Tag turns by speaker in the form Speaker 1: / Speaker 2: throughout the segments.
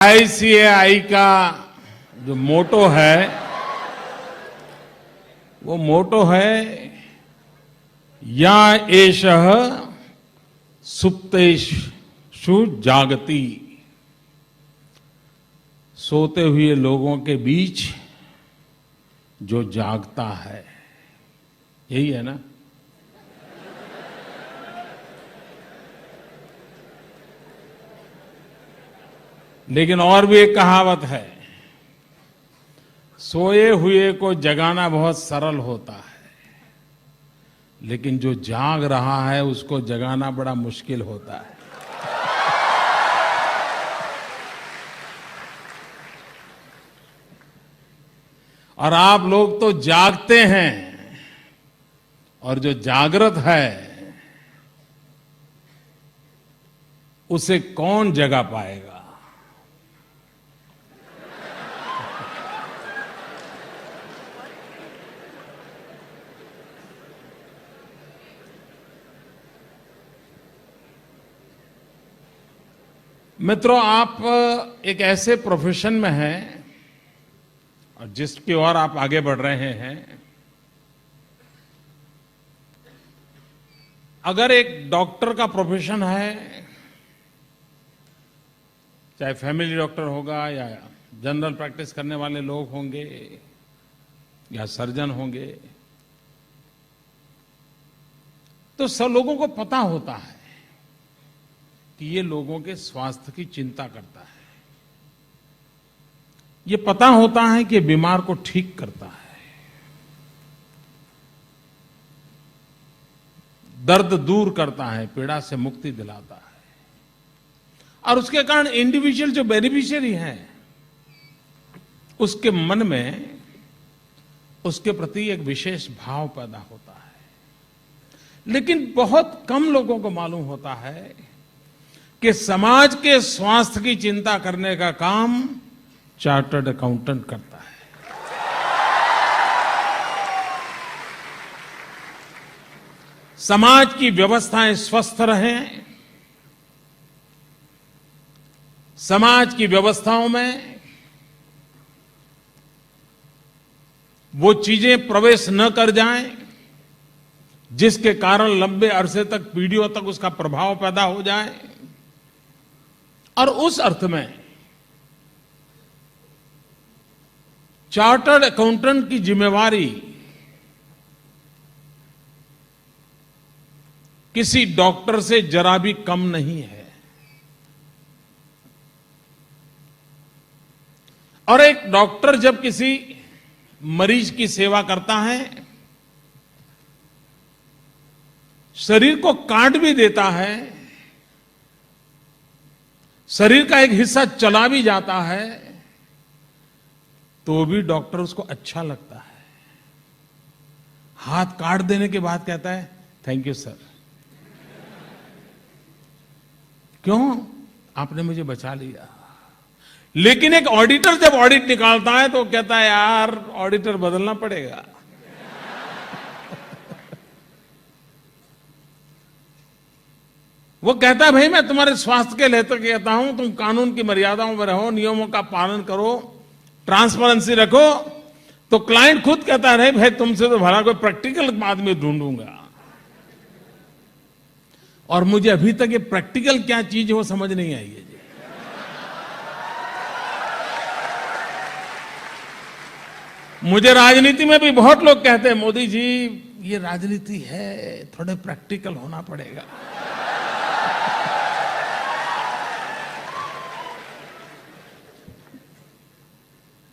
Speaker 1: ICAI का जो मोटो है वो मोटो है या एषः सुप्तेषु जागति। सोते हुए लोगों के बीच जो जागता है, यही है ना। लेकिन और भी एक कहावत है, सोए हुए को जगाना बहुत सरल होता है, लेकिन जो जाग रहा है उसको जगाना बड़ा मुश्किल होता है। और आप लोग तो जागते हैं, और जो जागृत है उसे कौन जगा पाएगा। मित्रों, आप एक ऐसे प्रोफेशन में हैं और जिसकी ओर आप आगे बढ़ रहे हैं। अगर एक डॉक्टर का प्रोफेशन है, चाहे फैमिली डॉक्टर होगा या जनरल प्रैक्टिस करने वाले लोग होंगे या सर्जन होंगे, तो सब लोगों को पता होता है कि ये लोगों के स्वास्थ्य की चिंता करता है। ये पता होता है कि बीमार को ठीक करता है, दर्द दूर करता है, पीड़ा से मुक्ति दिलाता है। और उसके कारण इंडिविजुअल जो बेनिफिशियरी है उसके मन में उसके प्रति एक विशेष भाव पैदा होता है। लेकिन बहुत कम लोगों को मालूम होता है कि समाज के स्वास्थ्य की चिंता करने का काम चार्टर्ड अकाउंटेंट करता है। समाज की व्यवस्थाएं स्वस्थ रहें, समाज की व्यवस्थाओं में वो चीजें प्रवेश न कर जाएं जिसके कारण लंबे अरसे तक, पीढ़ियों तक उसका प्रभाव पैदा हो जाए। और उस अर्थ में चार्टर्ड अकाउंटेंट की जिम्मेवारी किसी डॉक्टर से जरा भी कम नहीं है। और एक डॉक्टर जब किसी मरीज की सेवा करता है, शरीर को काट भी देता है, शरीर का एक हिस्सा चला भी जाता है, तो भी डॉक्टर उसको अच्छा लगता है। हाथ काट देने के बाद कहता है थैंक यू सर। क्यों? आपने मुझे बचा लिया। लेकिन एक ऑडिटर जब ऑडिट निकालता है तो कहता है यार ऑडिटर बदलना पड़ेगा। वो कहता है भाई मैं तुम्हारे स्वास्थ्य के लिए तो कहता हूं, तुम कानून की मर्यादाओं में रहो, नियमों का पालन करो, ट्रांसपेरेंसी रखो। तो क्लाइंट खुद कहता है भाई तुमसे तो भला कोई प्रैक्टिकल आदमी ढूंढूंगा। और मुझे अभी तक ये प्रैक्टिकल क्या चीज है वो समझ नहीं आई है जी। मुझे राजनीति में भी बहुत लोग कहते हैं मोदी जी ये राजनीति है, थोड़े प्रैक्टिकल होना पड़ेगा।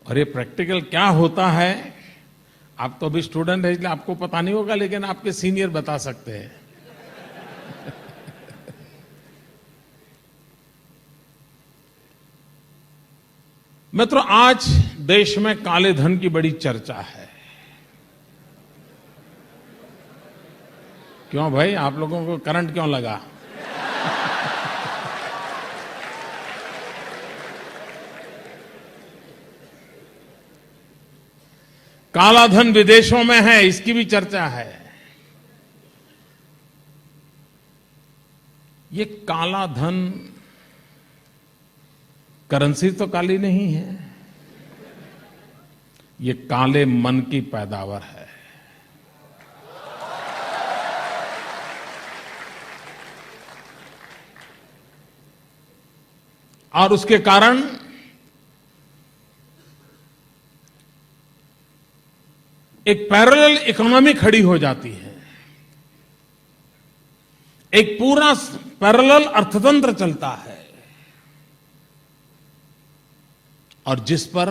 Speaker 1: और ये प्रैक्टिकल क्या होता है, आप तो अभी स्टूडेंट हैं इसलिए आपको पता नहीं होगा, लेकिन आपके सीनियर बता सकते हैं। मित्रों, आज देश में काले धन की बड़ी चर्चा है। क्यों भाई, आप लोगों को करंट क्यों लगा? काला धन विदेशों में है, इसकी भी चर्चा है। ये काला धन करेंसी तो काली नहीं है, ये काले मन की पैदावार है। और उसके कारण एक पैरेलल इकोनॉमी खड़ी हो जाती है, एक पूरा पैरेलल अर्थतंत्र चलता है, और जिस पर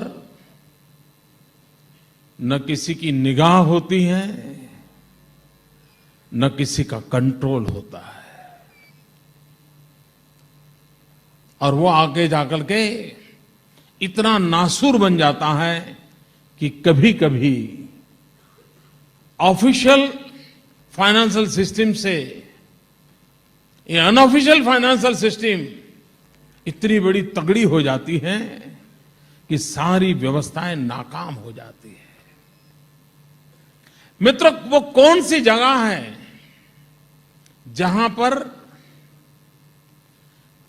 Speaker 1: न किसी की निगाह होती है, न किसी का कंट्रोल होता है। और वो आगे जाकर के इतना नासूर बन जाता है कि कभी कभी ऑफिशियल फाइनेंशियल सिस्टम से ये अनऑफिशियल फाइनेंशियल सिस्टम इतनी बड़ी तगड़ी हो जाती है कि सारी व्यवस्थाएं नाकाम हो जाती है। मित्रों, वो कौन सी जगह है जहां पर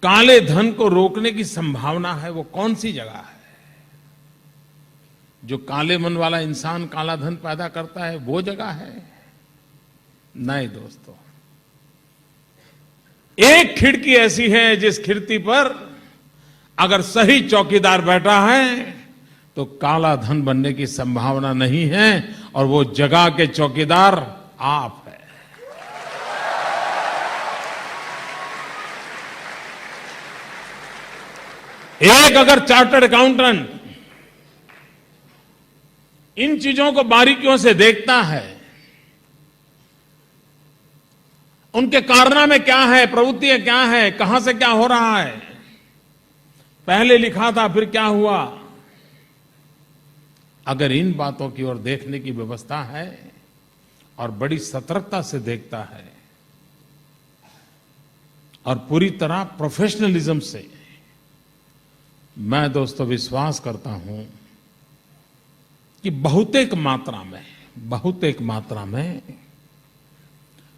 Speaker 1: काले धन को रोकने की संभावना है? वो कौन सी जगह है? जो काले मन वाला इंसान काला धन पैदा करता है, वो जगह है? नहीं दोस्तों, एक खिड़की ऐसी है जिस खिड़की पर अगर सही चौकीदार बैठा है तो काला धन बनने की संभावना नहीं है, और वो जगह के चौकीदार आप है। एक अगर चार्टर्ड अकाउंटेंट इन चीजों को बारीकियों से देखता है, उनके कारनामे क्या है, प्रवृत्तियां क्या है, कहां से क्या हो रहा है, पहले लिखा था फिर क्या हुआ, अगर इन बातों की ओर देखने की व्यवस्था है और बड़ी सतर्कता से देखता है और पूरी तरह प्रोफेशनलिज्म से, मैं दोस्तों विश्वास करता हूं कि बहुतेक मात्रा में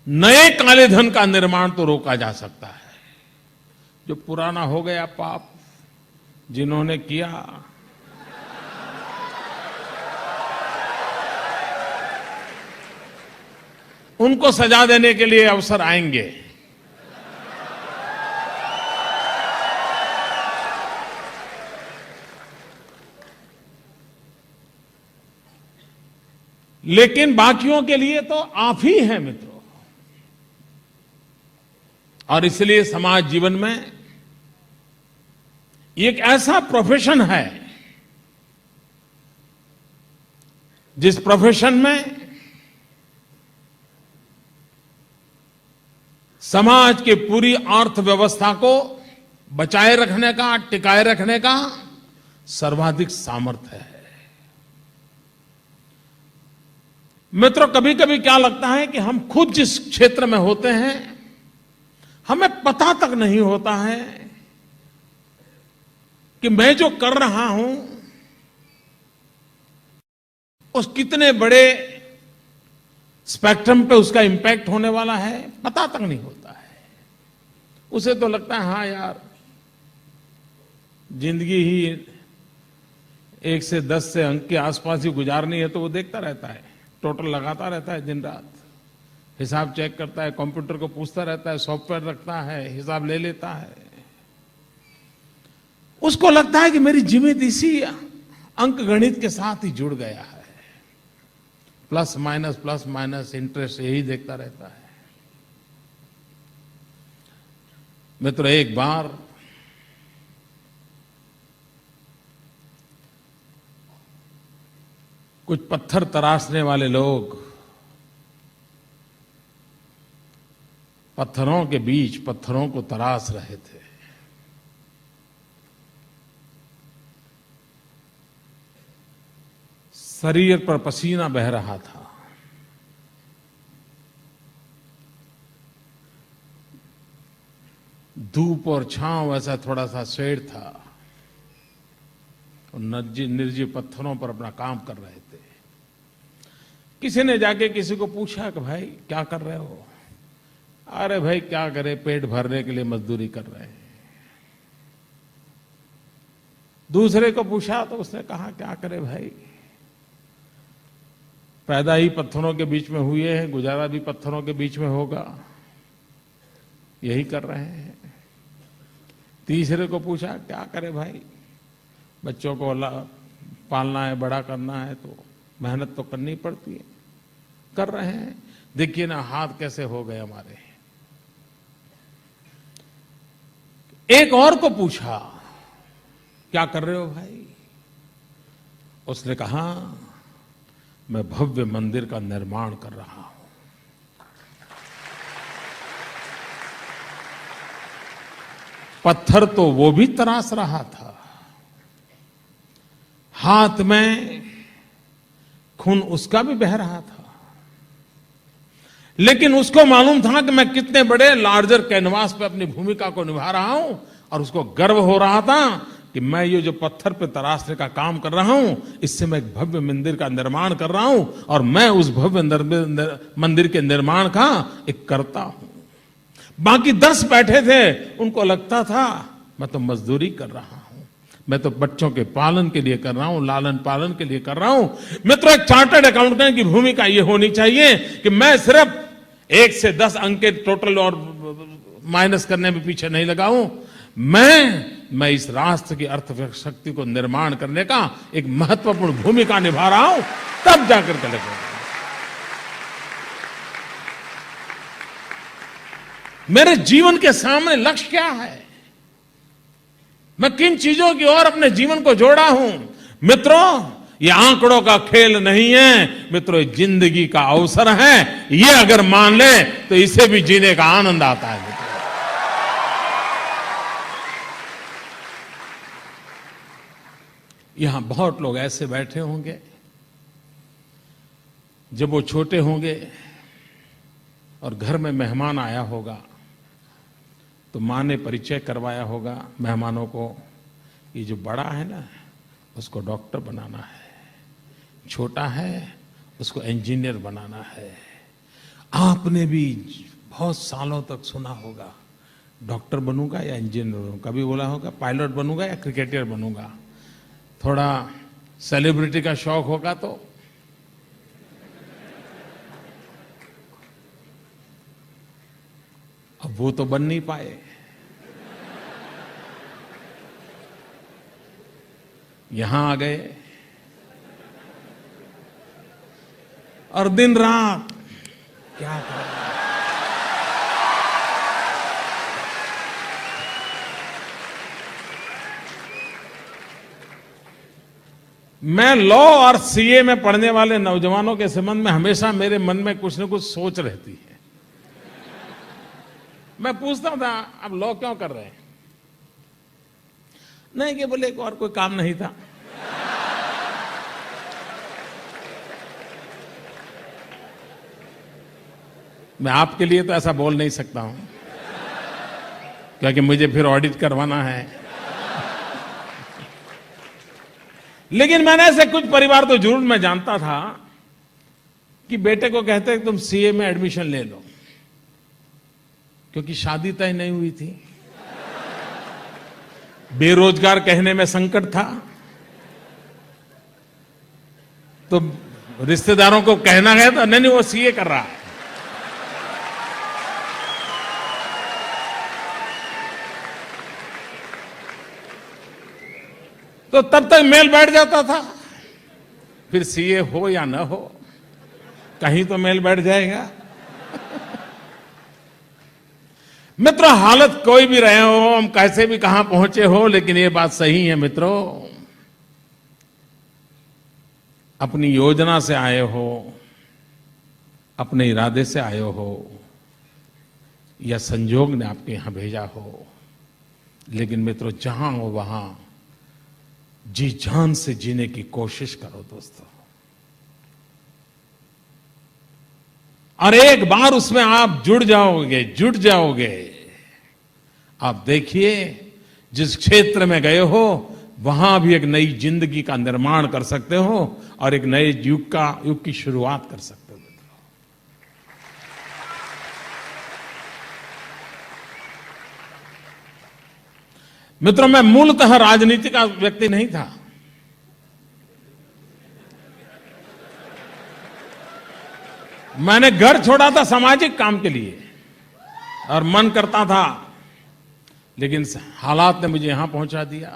Speaker 1: नए काले धन का निर्माण तो रोका जा सकता है। जो पुराना हो गया पाप जिन्होंने किया, उनको सजा देने के लिए अवसर आएंगे। लेकिन बाकियों के लिए तो आप ही हैं मित्रों। और इसलिए समाज जीवन में एक ऐसा प्रोफेशन है जिस प्रोफेशन में समाज की पूरी अर्थव्यवस्था को बचाए रखने का, टिकाए रखने का सर्वाधिक सामर्थ्य है। मित्रों, कभी कभी क्या लगता है कि हम खुद जिस क्षेत्र में होते हैं हमें पता तक नहीं होता है कि मैं जो कर रहा हूं उस कितने बड़े स्पेक्ट्रम पे उसका इंपैक्ट होने वाला है, पता तक नहीं होता है। उसे तो लगता है हाँ यार, जिंदगी ही 1 से 10 से अंक के आसपास ही गुजारनी है, तो वो देखता रहता है, टोटल लगाता रहता है, दिन रात हिसाब चेक करता है, कंप्यूटर को पूछता रहता है, सॉफ्टवेयर रखता है, हिसाब ले लेता है। उसको लगता है कि मेरी जीवित इसी अंक गणित के साथ ही जुड़ गया है, प्लस माइनस इंटरेस्ट यही देखता रहता है। मित्रों, एक बार कुछ पत्थर तराशने वाले लोग पत्थरों के बीच पत्थरों को तराश रहे थे। शरीर पर पसीना बह रहा था, धूप और छांव ऐसा थोड़ा सा शेड था, और निर्जीव पत्थरों पर अपना काम कर रहे थे। किसी ने जाके किसी को पूछा कि भाई क्या कर रहे हो? अरे भाई क्या करे, पेट भरने के लिए मजदूरी कर रहे हैं। दूसरे को पूछा तो उसने कहा क्या करे भाई, पैदा ही पत्थरों के बीच में हुए हैं, गुजारा भी पत्थरों के बीच में होगा, यही कर रहे हैं। तीसरे को पूछा क्या करे भाई, बच्चों को पालना है, बड़ा करना है तो मेहनत तो करनी पड़ती है, कर रहे हैं। देखिए ना हाथ कैसे हो गए हमारे। एक और को पूछा क्या कर रहे हो भाई, उसने कहा मैं भव्य मंदिर का निर्माण कर रहा हूं। पत्थर तो वो भी तराश रहा था, हाथ में खून उसका भी बह रहा था, लेकिन उसको मालूम था कि मैं कितने बड़े लार्जर कैनवास पे अपनी भूमिका को निभा रहा हूं, और उसको गर्व हो रहा था कि मैं ये जो पत्थर पे तराशने का काम कर रहा हूं, इससे मैं एक भव्य मंदिर का निर्माण कर रहा हूं, और मैं उस भव्य मंदिर के निर्माण का एक कर्ता हूं। बाकी 10 बैठे थे, उनको लगता था मैं तो मजदूरी कर रहा हूं, मैं तो बच्चों के पालन के लिए कर रहा हूं, लालन पालन के लिए कर रहा हूं। मित्रों, एक चार्टर्ड अकाउंटेंट की भूमिका ये होनी चाहिए कि मैं सिर्फ 1 से 10 अंक के टोटल और माइनस करने में पीछे नहीं लगा हूं, मैं इस राष्ट्र की अर्थ शक्ति को निर्माण करने का एक महत्वपूर्ण भूमिका निभा रहा हूं, तब जाकर के लगेगा। मेरे जीवन के सामने लक्ष्य क्या है, मैं किन चीजों की ओर अपने जीवन को जोड़ा हूं। मित्रों, ये आंकड़ों का खेल नहीं है मित्रों, जिंदगी का अवसर है। ये अगर मान ले तो इसे भी जीने का आनंद आता है। मित्रों, यहां बहुत लोग ऐसे बैठे होंगे, जब वो छोटे होंगे और घर में मेहमान आया होगा तो मां ने परिचय करवाया होगा मेहमानों को, ये जो बड़ा है ना उसको डॉक्टर बनाना है, छोटा है उसको इंजीनियर बनाना है। आपने भी बहुत सालों तक सुना होगा डॉक्टर बनूंगा या इंजीनियर बनूंगा, कभी बोला होगा पायलट बनूंगा या क्रिकेटर बनूंगा। थोड़ा सेलिब्रिटी का शौक होगा तो अब वो तो बन नहीं पाए। यहां आ गए और दिन रात क्या करें। मैं लॉ और सीए में पढ़ने वाले नौजवानों के संबंध में हमेशा मेरे मन में कुछ न कुछ सोच रहती है। मैं पूछता था आप लॉ क्यों कर रहे हैं, नहीं कि बोले एक और कोई काम नहीं था। मैं आपके लिए तो ऐसा बोल नहीं सकता हूं क्योंकि मुझे फिर ऑडिट करवाना है। लेकिन मैंने ऐसे कुछ परिवार तो जरूर मैं जानता था कि बेटे को कहते तुम सीए में एडमिशन ले लो, क्योंकि शादी तय नहीं हुई थी, बेरोजगार कहने में संकट था, तो रिश्तेदारों को कहना गया तो नहीं वो सीए कर रहा है। तो तब तक मेल बैठ जाता था, फिर सीए हो या ना हो कहीं तो मेल बैठ जाएगा। मित्रों, हालत कोई भी रहे हो, हम कैसे भी कहां पहुंचे हो, लेकिन ये बात सही है मित्रों, अपनी योजना से आए हो, अपने इरादे से आए हो या संजोग ने आपके यहां भेजा हो, लेकिन मित्रों जहां हो वहां जी जान से जीने की कोशिश करो दोस्तों। और एक बार उसमें आप जुट जाओगे, आप देखिए जिस क्षेत्र में गए हो वहां भी एक नई जिंदगी का निर्माण कर सकते हो और एक नए युग की शुरुआत कर सकते हो। मित्रों, मैं मूलतः राजनीति का व्यक्ति नहीं था। मैंने घर छोड़ा था सामाजिक काम के लिए और मन करता था, लेकिन हालात ने मुझे यहां पहुंचा दिया।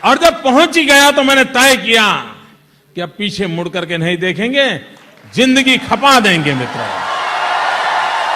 Speaker 1: और जब पहुंच ही गया तो मैंने तय किया कि अब पीछे मुड़ करके नहीं देखेंगे, जिंदगी खपा देंगे मित्रों।